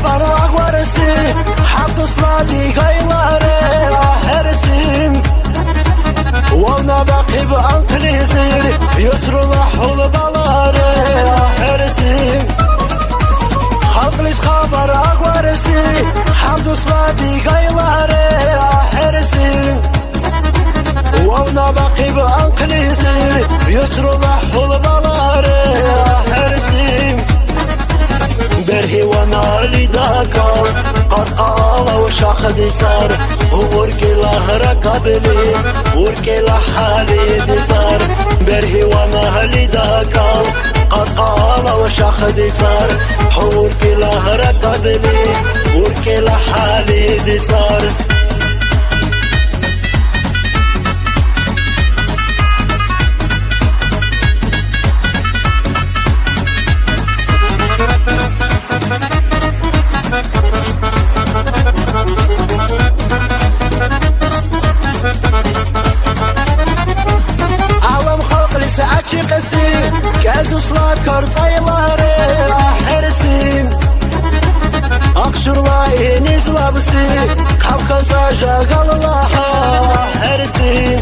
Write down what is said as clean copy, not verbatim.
خبر ورسي حب صلاتي غيلاري هرسي وانا باقي بانقلي زيري يسر الحول بلاري هرسي خلقليش خبر ورسي حب صلاتي غيلاري هرسي وانا باقي بانقلي زيري يسر الحول بلاري هرسي برهي وانا لداكار قرقالة وشاخد تار وركي لهركضلي وركي لحالي دتار برهي وانا لداكار قرقالة وشاخد تار وركي لهركضلي وركي لحالي دتار قسي كالدو صلاة كرطايلاري حرسي أقشر لاي نزل بسي قبقل تاجا قال الله حرسي